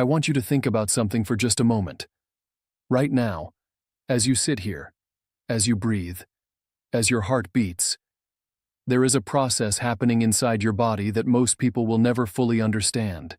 I want you to think about something for just a moment. Right now, as you sit here, as you breathe, as your heart beats, there is a process happening inside your body that most people will never fully understand.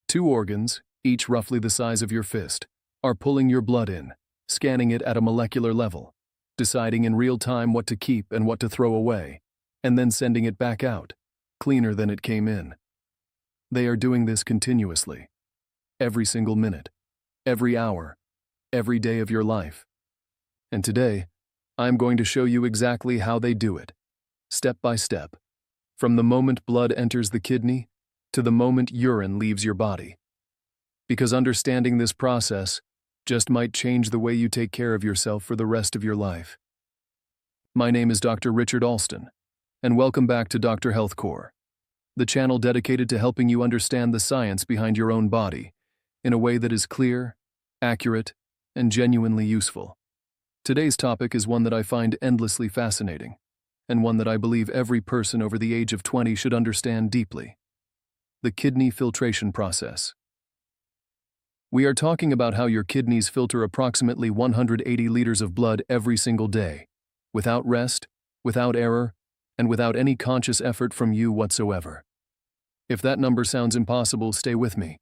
Two organs, each roughly the size of your fist, are pulling your blood in, scanning it at a molecular level, deciding in real time what to keep and what to throw away, and then sending it back out, cleaner than it came in. They are doing this continuously, every single minute, every hour, every day of your life. And today, I'm going to show you exactly how they do it, step by step, from the moment blood enters the kidney to the moment urine leaves your body. Because understanding this process just might change the way you take care of yourself for the rest of your life. My name is Dr. Richard Alston, and welcome back to Dr. Health Core, the channel dedicated to helping you understand the science behind your own body in a way that is clear, accurate, and genuinely useful. Today's topic is one that I find endlessly fascinating, and one that I believe every person over the age of 20 should understand deeply: the kidney filtration process. We are talking about how your kidneys filter approximately 180 liters of blood every single day, without rest, without error, and without any conscious effort from you whatsoever. If that number sounds impossible, stay with me.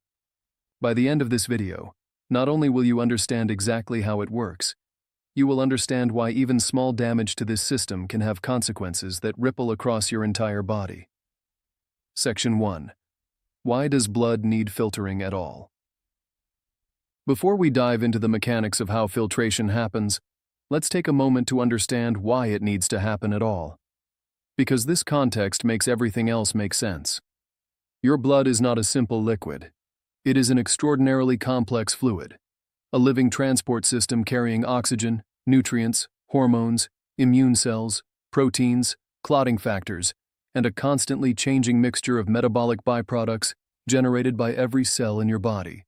By the end of this video, not only will you understand exactly how it works, you will understand why even small damage to this system can have consequences that ripple across your entire body. Section 1. Why does blood need filtering at all? Before we dive into the mechanics of how filtration happens, let's take a moment to understand why it needs to happen at all. Because this context makes everything else make sense. Your blood is not a simple liquid. It is an extraordinarily complex fluid, a living transport system carrying oxygen, nutrients, hormones, immune cells, proteins, clotting factors, and a constantly changing mixture of metabolic byproducts generated by every cell in your body.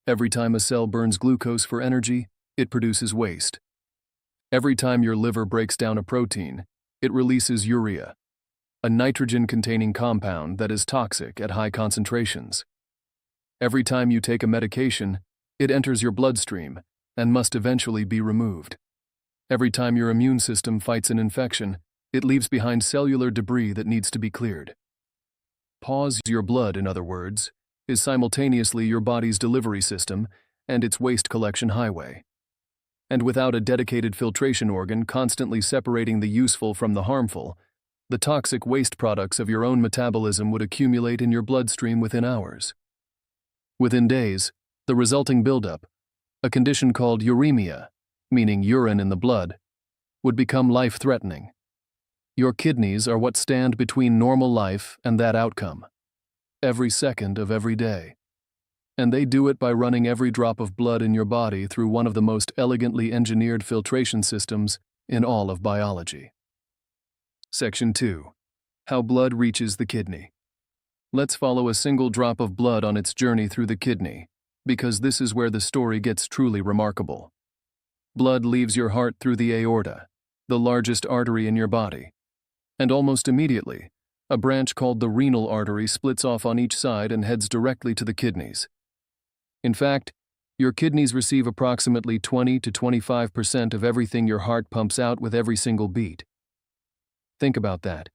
Every time a cell burns glucose for energy, it produces waste. Every time your liver breaks down a protein, it releases urea, a nitrogen-containing compound that is toxic at high concentrations. Every time you take a medication, it enters your bloodstream and must eventually be removed. Every time your immune system fights an infection, it leaves behind cellular debris that needs to be cleared. Your blood, in other words, is simultaneously your body's delivery system and its waste collection highway. And without a dedicated filtration organ constantly separating the useful from the harmful, the toxic waste products of your own metabolism would accumulate in your bloodstream within hours. Within days, the resulting buildup, a condition called uremia, meaning urine in the blood, would become life-threatening. Your kidneys are what stand between normal life and that outcome, every second of every day. And they do it by running every drop of blood in your body through one of the most elegantly engineered filtration systems in all of biology. Section 2. How blood reaches the kidney. Let's follow a single drop of blood on its journey through the kidney, because this is where the story gets truly remarkable. Blood leaves your heart through the aorta, the largest artery in your body, and almost immediately, a branch called the renal artery splits off on each side and heads directly to the kidneys. In fact, your kidneys receive approximately 20 to 25% of everything your heart pumps out with every single beat. Think about that.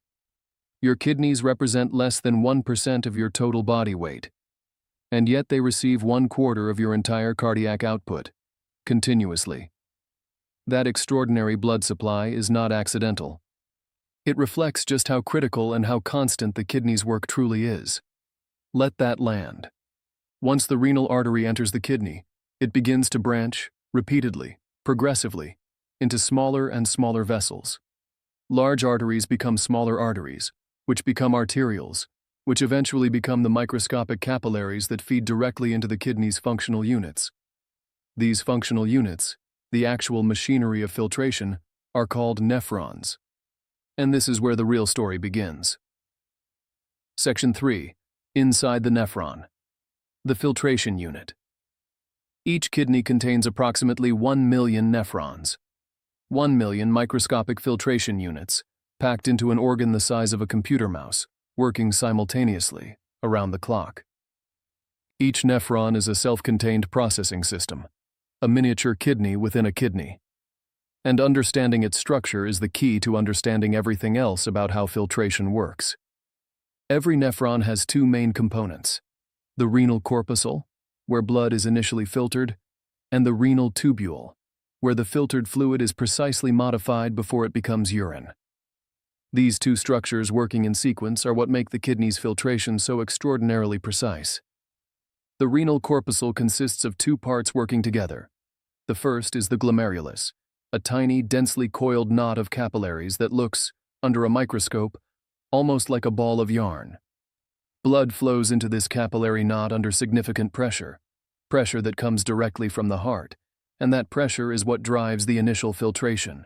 Your kidneys represent less than 1% of your total body weight, and yet they receive 1/4 of your entire cardiac output, continuously. That extraordinary blood supply is not accidental. It reflects just how critical and how constant the kidney's work truly is. Let that land. Once the renal artery enters the kidney, it begins to branch, repeatedly, progressively, into smaller and smaller vessels. Large arteries become smaller arteries, which become arterioles, which eventually become the microscopic capillaries that feed directly into the kidney's functional units. These functional units, the actual machinery of filtration, are called nephrons. And this is where the real story begins. Section 3. Inside the nephron. The filtration unit. Each kidney contains approximately 1 million nephrons, 1 million microscopic filtration units, packed into an organ the size of a computer mouse, working simultaneously, around the clock. Each nephron is a self-contained processing system, a miniature kidney within a kidney. And understanding its structure is the key to understanding everything else about how filtration works. Every nephron has two main components: the renal corpuscle, where blood is initially filtered, and the renal tubule, where the filtered fluid is precisely modified before it becomes urine. These two structures working in sequence are what make the kidney's filtration so extraordinarily precise. The renal corpuscle consists of two parts working together. The first is the glomerulus, a tiny, densely coiled knot of capillaries that looks, under a microscope, almost like a ball of yarn. Blood flows into this capillary knot under significant pressure that comes directly from the heart, and that pressure is what drives the initial filtration.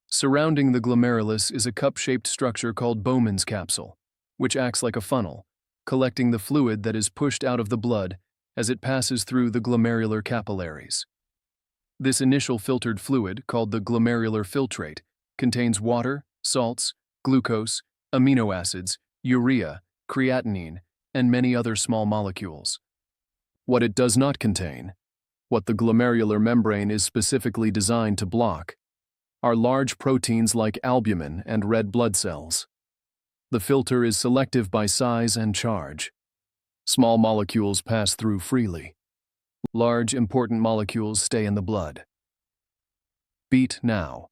Surrounding the glomerulus is a cup-shaped structure called Bowman's capsule, which acts like a funnel, collecting the fluid that is pushed out of the blood as it passes through the glomerular capillaries. This initial filtered fluid, called the glomerular filtrate, contains water, salts, glucose, amino acids, urea, creatinine, and many other small molecules. What it does not contain, what the glomerular membrane is specifically designed to block, are large proteins like albumin and red blood cells. The filter is selective by size and charge. Small molecules pass through freely. Large, important molecules stay in the blood. Beat now.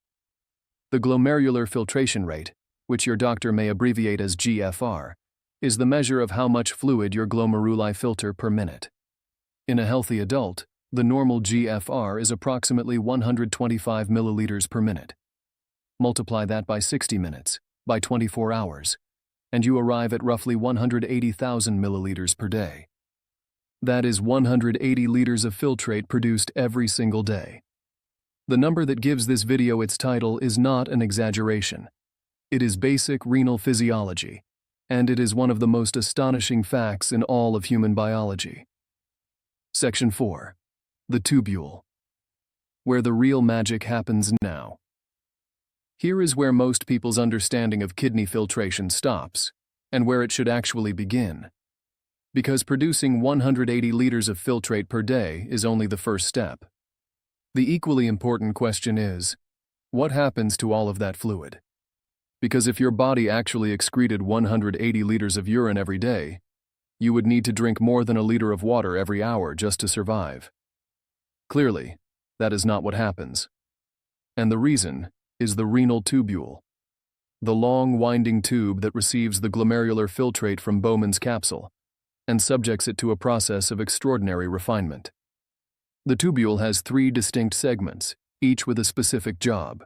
The glomerular filtration rate, which your doctor may abbreviate as GFR, is the measure of how much fluid your glomeruli filter per minute. In a healthy adult, the normal GFR is approximately 125 milliliters per minute. Multiply that by 60 minutes, by 24 hours, and you arrive at roughly 180,000 milliliters per day. That is 180 liters of filtrate produced every single day. The number that gives this video its title is not an exaggeration. It is basic renal physiology, and it is one of the most astonishing facts in all of human biology. Section 4. The tubule. Where the real magic happens now. Here is where most people's understanding of kidney filtration stops, and where it should actually begin. Because producing 180 liters of filtrate per day is only the first step. The equally important question is, what happens to all of that fluid? Because if your body actually excreted 180 liters of urine every day, you would need to drink more than a liter of water every hour just to survive. Clearly, that is not what happens. And the reason is the renal tubule, the long, winding tube that receives the glomerular filtrate from Bowman's capsule and subjects it to a process of extraordinary refinement. The tubule has three distinct segments, each with a specific job.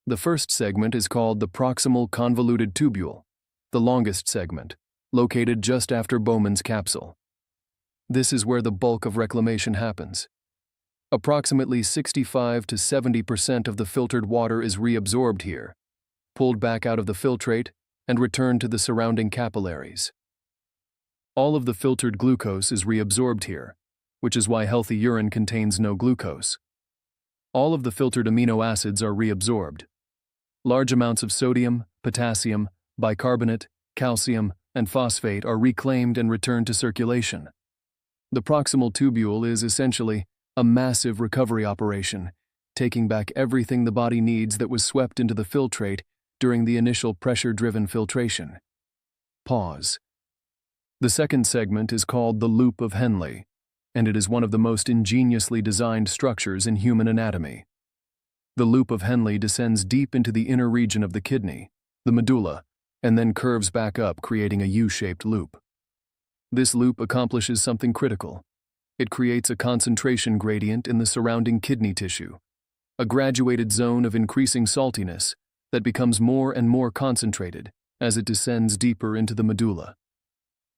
The first segment is called the proximal convoluted tubule, the longest segment, located just after Bowman's capsule. This is where the bulk of reclamation happens. Approximately 65 to 70% of the filtered water is reabsorbed here, pulled back out of the filtrate, and returned to the surrounding capillaries. All of the filtered glucose is reabsorbed here, which is why healthy urine contains no glucose. All of the filtered amino acids are reabsorbed. Large amounts of sodium, potassium, bicarbonate, calcium, and phosphate are reclaimed and returned to circulation. The proximal tubule is essentially a massive recovery operation, taking back everything the body needs that was swept into the filtrate during the initial pressure-driven filtration. Pause. The second segment is called the loop of Henle, and it is one of the most ingeniously designed structures in human anatomy. The loop of Henle descends deep into the inner region of the kidney, the medulla, and then curves back up, creating a U-shaped loop. This loop accomplishes something critical. It creates a concentration gradient in the surrounding kidney tissue, a graduated zone of increasing saltiness that becomes more and more concentrated as it descends deeper into the medulla.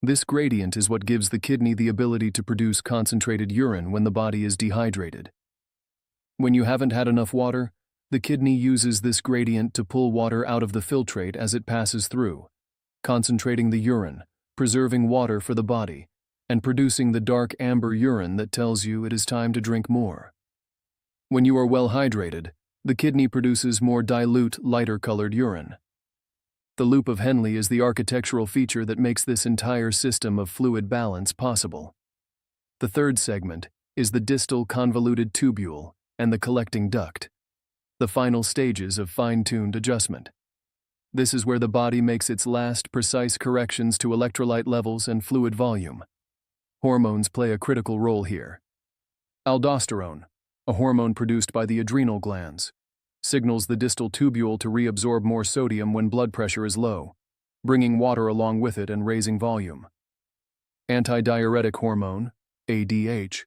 This gradient is what gives the kidney the ability to produce concentrated urine when the body is dehydrated. When you haven't had enough water, the kidney uses this gradient to pull water out of the filtrate as it passes through, concentrating the urine, preserving water for the body, and producing the dark amber urine that tells you it is time to drink more. When you are well hydrated, the kidney produces more dilute, lighter-colored urine. The loop of Henle is the architectural feature that makes this entire system of fluid balance possible. The third segment is the distal convoluted tubule and the collecting duct, the final stages of fine-tuned adjustment. This is where the body makes its last precise corrections to electrolyte levels and fluid volume. Hormones play a critical role here. Aldosterone, a hormone produced by the adrenal glands, signals the distal tubule to reabsorb more sodium when blood pressure is low, bringing water along with it and raising volume. Antidiuretic hormone, ADH,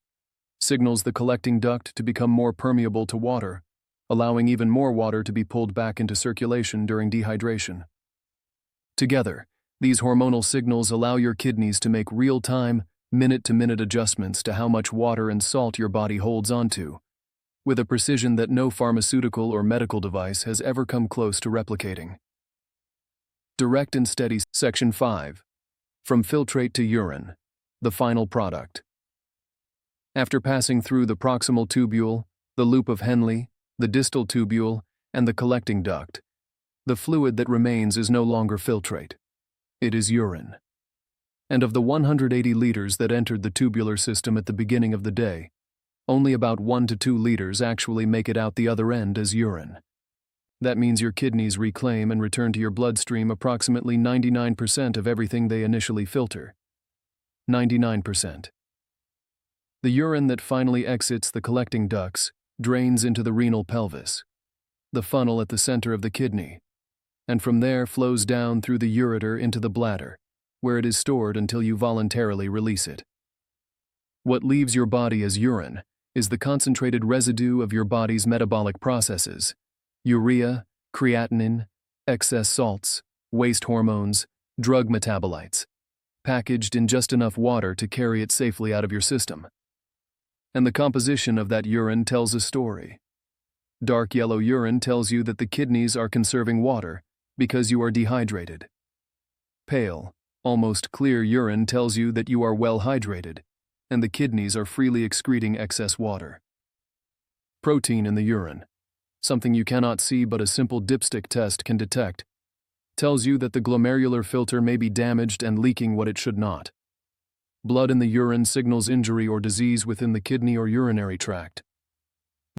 signals the collecting duct to become more permeable to water, allowing even more water to be pulled back into circulation during dehydration. Together, these hormonal signals allow your kidneys to make real-time, minute-to-minute adjustments to how much water and salt your body holds onto, with a precision that no pharmaceutical or medical device has ever come close to replicating. Direct and steady. Section 5. From filtrate to urine, the final product. After passing through the proximal tubule, the loop of Henle, the distal tubule, and the collecting duct, the fluid that remains is no longer filtrate. It is urine. And of the 180 liters that entered the tubular system at the beginning of the day, only about 1 to 2 liters actually make it out the other end as urine. That means your kidneys reclaim and return to your bloodstream approximately 99% of everything they initially filter. 99%. The urine that finally exits the collecting ducts drains into the renal pelvis, the funnel at the center of the kidney, and from there flows down through the ureter into the bladder, where it is stored until you voluntarily release it. What leaves your body as urine is the concentrated residue of your body's metabolic processes: urea, creatinine, excess salts, waste hormones, drug metabolites, packaged in just enough water to carry it safely out of your system. And the composition of that urine tells a story. Dark yellow urine tells you that the kidneys are conserving water because you are dehydrated. Pale, almost clear urine tells you that you are well hydrated, and the kidneys are freely excreting excess water. Protein in the urine, something you cannot see but a simple dipstick test can detect, tells you that the glomerular filter may be damaged and leaking what it should not. Blood in the urine signals injury or disease within the kidney or urinary tract.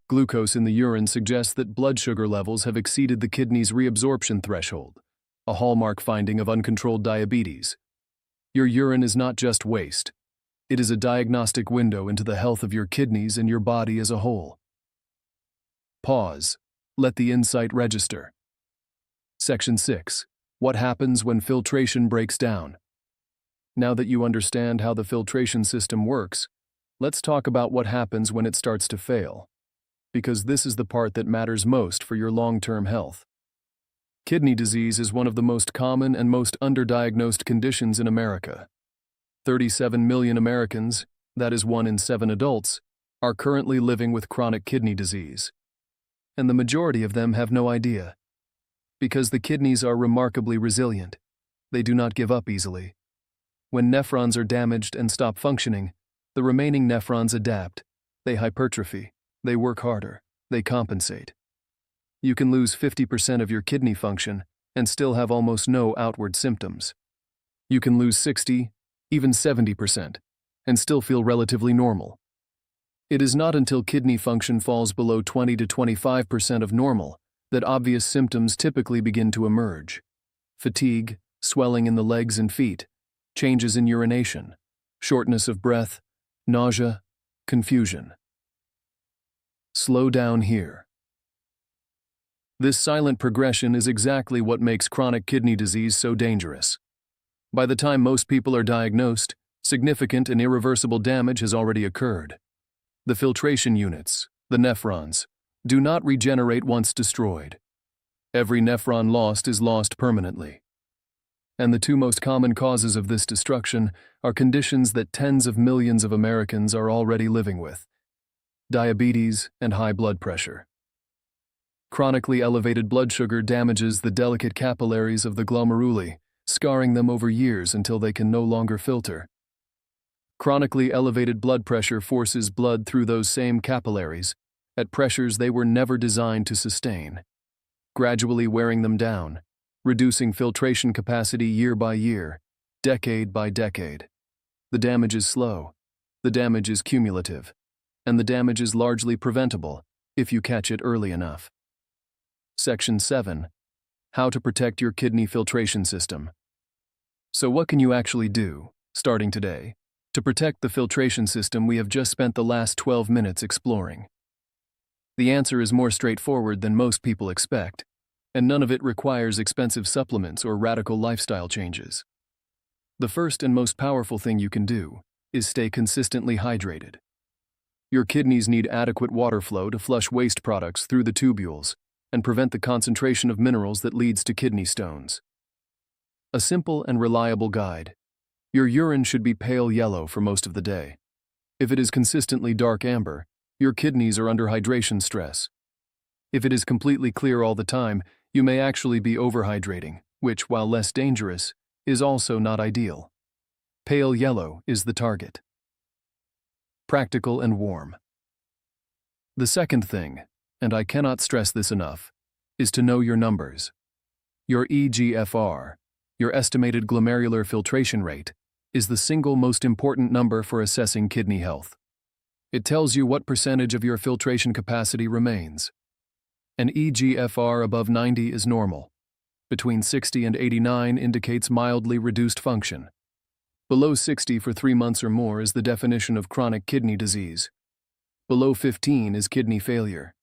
Glucose in the urine suggests that blood sugar levels have exceeded the kidney's reabsorption threshold, a hallmark finding of uncontrolled diabetes. Your urine is not just waste. It is a diagnostic window into the health of your kidneys and your body as a whole. Pause. Let the insight register. Section 6. What happens when filtration breaks down? Now that you understand how the filtration system works, let's talk about what happens when it starts to fail, because this is the part that matters most for your long-term health. Kidney disease is one of the most common and most underdiagnosed conditions in America. 37 million Americans, that is 1 in 7 adults, are currently living with chronic kidney disease. And the majority of them have no idea. Because the kidneys are remarkably resilient. They do not give up easily. When nephrons are damaged and stop functioning, the remaining nephrons adapt. They hypertrophy. They work harder. They compensate. You can lose 50% of your kidney function and still have almost no outward symptoms. You can lose 60, even 70%, and still feel relatively normal. It is not until kidney function falls below 20 to 25% of normal that obvious symptoms typically begin to emerge. Fatigue, swelling in the legs and feet, changes in urination, shortness of breath, nausea, confusion. Slow down here. This silent progression is exactly what makes chronic kidney disease so dangerous. By the time most people are diagnosed, significant and irreversible damage has already occurred. The filtration units, the nephrons, do not regenerate once destroyed. Every nephron lost is lost permanently. And the 2 most common causes of this destruction are conditions that tens of millions of Americans are already living with: diabetes and high blood pressure. Chronically elevated blood sugar damages the delicate capillaries of the glomeruli, scarring them over years until they can no longer filter. Chronically elevated blood pressure forces blood through those same capillaries at pressures they were never designed to sustain, gradually wearing them down, reducing filtration capacity year by year, decade by decade. The damage is slow, the damage is cumulative, and the damage is largely preventable if you catch it early enough. Section 7. How to protect your kidney filtration system. So what can you actually do, starting today, to protect the filtration system we have just spent the last 12 minutes exploring? The answer is more straightforward than most people expect, and none of it requires expensive supplements or radical lifestyle changes. The first and most powerful thing you can do is stay consistently hydrated. Your kidneys need adequate water flow to flush waste products through the tubules and prevent the concentration of minerals that leads to kidney stones. A simple and reliable guide. Your urine should be pale yellow for most of the day. If it is consistently dark amber, your kidneys are under hydration stress. If it is completely clear all the time, you may actually be overhydrating, which, while less dangerous, is also not ideal. Pale yellow is the target. Practical and warm. The second thing, and I cannot stress this enough, is to know your numbers. Your eGFR, your estimated glomerular filtration rate, is the single most important number for assessing kidney health. It tells you what percentage of your filtration capacity remains. An eGFR above 90 is normal. Between 60 and 89 indicates mildly reduced function. Below 60 for 3 months or more is the definition of chronic kidney disease. Below 15 is kidney failure.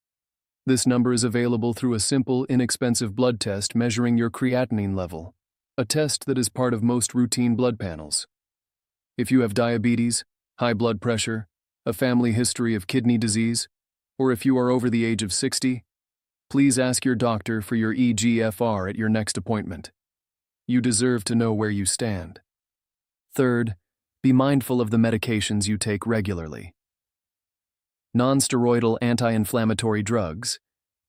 This number is available through a simple, inexpensive blood test measuring your creatinine level, a test that is part of most routine blood panels. If you have diabetes, high blood pressure, a family history of kidney disease, or if you are over the age of 60, please ask your doctor for your eGFR at your next appointment. You deserve to know where you stand. Third, be mindful of the medications you take regularly. Non-steroidal anti-inflammatory drugs,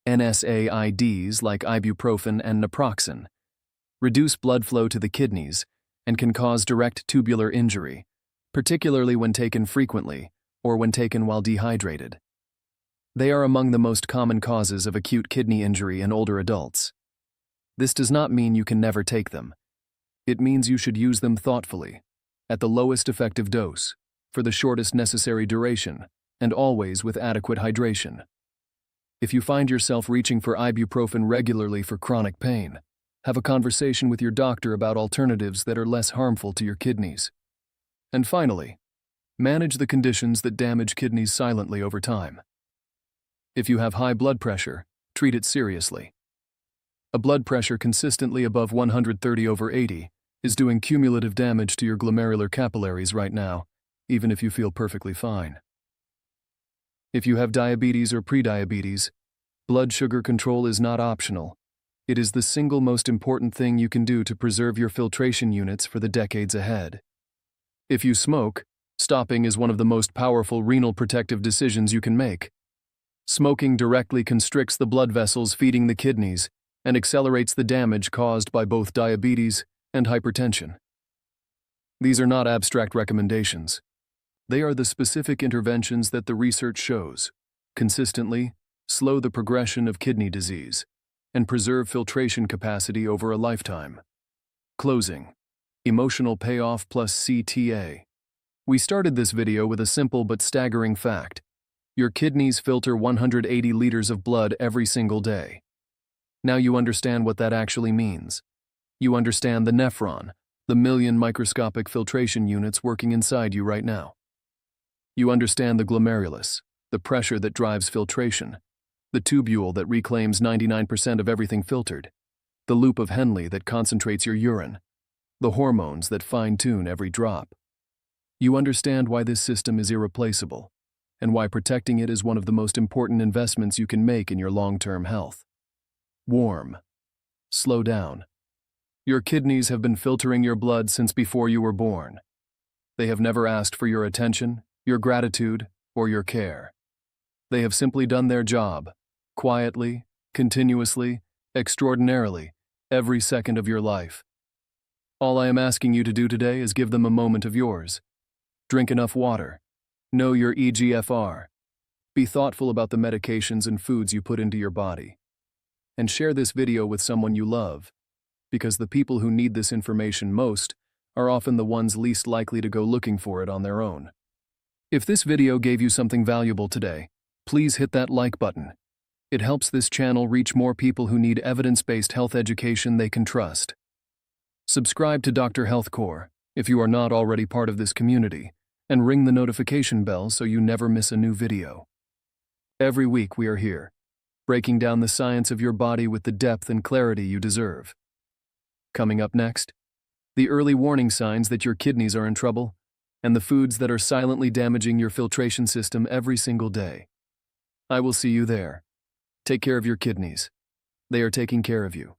NSAIDs like ibuprofen and naproxen, reduce blood flow to the kidneys and can cause direct tubular injury, particularly when taken frequently or when taken while dehydrated. They are among the most common causes of acute kidney injury in older adults. This does not mean you can never take them. It means you should use them thoughtfully, at the lowest effective dose, for the shortest necessary duration, and always with adequate hydration. If you find yourself reaching for ibuprofen regularly for chronic pain, have a conversation with your doctor about alternatives that are less harmful to your kidneys. And finally, manage the conditions that damage kidneys silently over time. If you have high blood pressure, treat it seriously. A blood pressure consistently above 130/80 is doing cumulative damage to your glomerular capillaries right now, even if you feel perfectly fine. If you have diabetes or prediabetes, blood sugar control is not optional. It is the single most important thing you can do to preserve your filtration units for the decades ahead. If you smoke, stopping is one of the most powerful renal protective decisions you can make. Smoking directly constricts the blood vessels feeding the kidneys and accelerates the damage caused by both diabetes and hypertension. These are not abstract recommendations. They are the specific interventions that the research shows consistently slow the progression of kidney disease and preserve filtration capacity over a lifetime. Closing. Emotional payoff plus CTA. We started this video with a simple but staggering fact. Your kidneys filter 180 liters of blood every single day. Now you understand what that actually means. You understand the nephron, the million microscopic filtration units working inside you right now. You understand the glomerulus, the pressure that drives filtration, the tubule that reclaims 99% of everything filtered, the loop of Henle that concentrates your urine, the hormones that fine-tune every drop. You understand why this system is irreplaceable, and why protecting it is one of the most important investments you can make in your long-term health. Warm. Slow down. Your kidneys have been filtering your blood since before you were born. They have never asked for your attention, your gratitude, or your care. They have simply done their job, quietly, continuously, extraordinarily, every second of your life. All I am asking you to do today is give them a moment of yours. Drink enough water. Know your eGFR. Be thoughtful about the medications and foods you put into your body. And share this video with someone you love. because the people who need this information most are often the ones least likely to go looking for it on their own. If this video gave you something valuable today, please hit that like button. It helps this channel reach more people who need evidence-based health education they can trust. Subscribe to Dr. Health Core if you are not already part of this community, and ring the notification bell so you never miss a new video. Every week we are here, breaking down the science of your body with the depth and clarity you deserve. Coming up next, the early warning signs that your kidneys are in trouble, and the foods that are silently damaging your filtration system every single day. I will see you there. Take care of your kidneys. They are taking care of you.